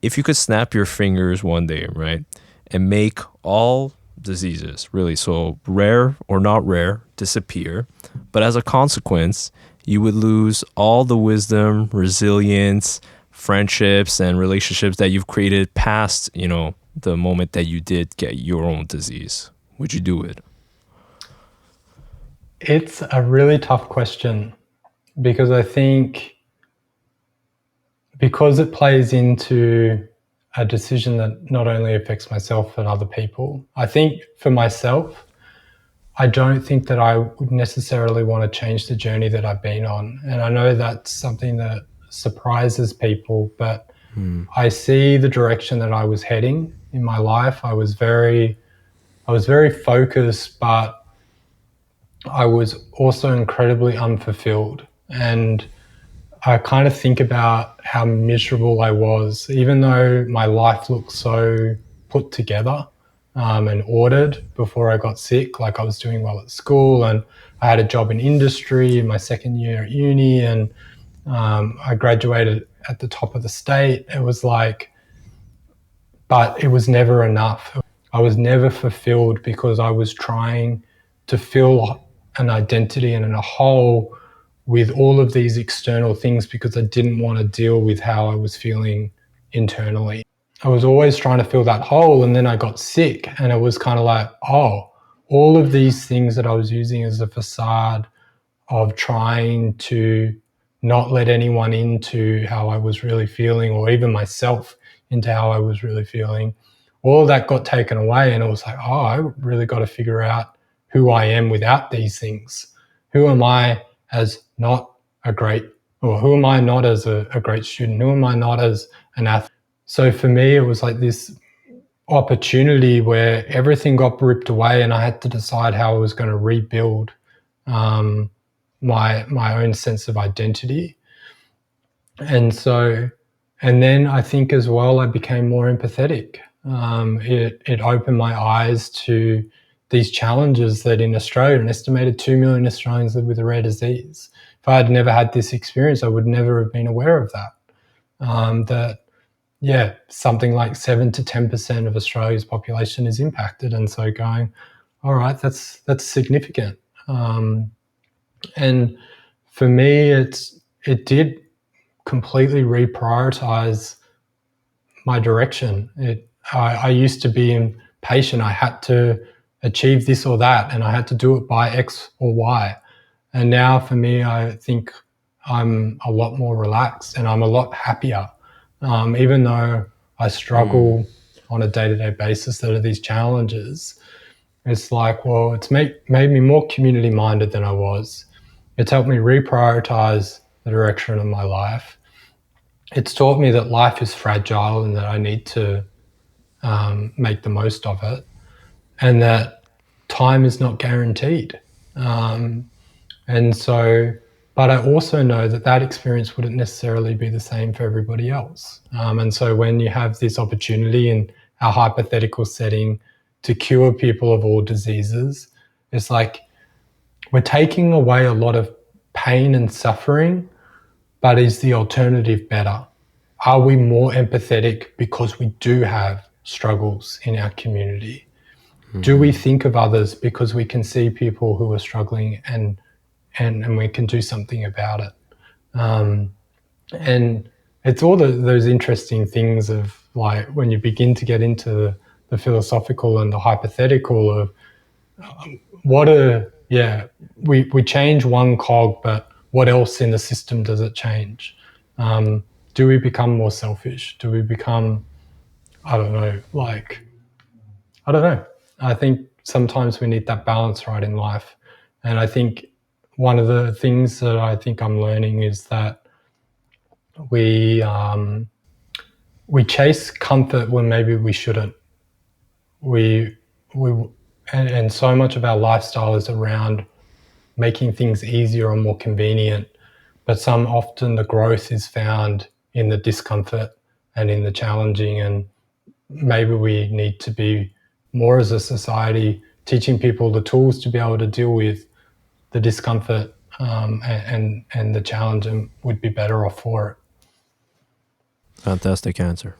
if you could snap your fingers one day, right, and make all diseases, really, so rare or not rare, disappear, but as a consequence, you would lose all the wisdom, resilience, friendships, and relationships that you've created past, the moment that you did get your own disease. Would you do it? It's a really tough question because I think because it plays into a decision that not only affects myself but other people. I think for myself, I don't think that I would necessarily want to change the journey that I've been on. And I know that's something that surprises people, but I see the direction that I was heading in my life. I was very focused, but I was also incredibly unfulfilled. And I kind of think about how miserable I was, even though my life looked so put together and ordered before I got sick. Like I was doing well at school and I had a job in industry in my second year at uni, and I graduated at the top of the state. It was like, but it was never enough. I was never fulfilled because I was trying to fill an identity and a hole with all of these external things because I didn't want to deal with how I was feeling internally. I was always trying to fill that hole, and then I got sick, and it was kind of like, oh, all of these things that I was using as a facade of trying to not let anyone into how I was really feeling, or even myself into how I was really feeling. All of that got taken away, and it was like, oh, I really got to figure out who I am without these things. Who am I as not a great, or who am I not as a great student? Who am I not as an athlete? So for me, it was like this opportunity where everything got ripped away, and I had to decide how I was going to rebuild um, my own sense of identity. And so, and then I think as well, I became more empathetic. It opened my eyes to these challenges that in Australia, an estimated 2 million Australians live with a rare disease. If I had never had this experience, I would never have been aware of that. That yeah, something like 7 to 10% of Australia's population is impacted, and so going, all right, that's significant. And for me, it did completely reprioritize my direction. I used to be impatient. I had to achieve this or that, and I had to do it by X or Y. And now for me, I think I'm a lot more relaxed and I'm a lot happier. Even though I Mm. struggle on a day-to-day basis, that are these challenges, it's like, well, it's made me more community minded than I was. It's helped me reprioritize the direction of my life. It's taught me that life is fragile and that I need to make the most of it, and that time is not guaranteed. Um, and so, but I also know that that experience wouldn't necessarily be the same for everybody else. And so when you have this opportunity in our hypothetical setting to cure people of all diseases, it's like we're taking away a lot of pain and suffering, but is the alternative better? Are we more empathetic because we do have struggles in our community? Do we think of others because we can see people who are struggling, and we can do something about it? Um, and it's all those interesting things of like when you begin to get into the philosophical and the hypothetical of what a yeah, we change one cog, but what else in the system does it change? Do we become more selfish? Do we become, I don't know, like, I don't know. I think sometimes we need that balance right in life. And I think one of the things that I think I'm learning is that we we chase comfort when maybe we shouldn't. We we and so much of our lifestyle is around making things easier or more convenient, but some often the growth is found in the discomfort and in the challenging. And maybe we need to be more as a society teaching people the tools to be able to deal with the discomfort and the challenge, and would be better off for it. Fantastic answer.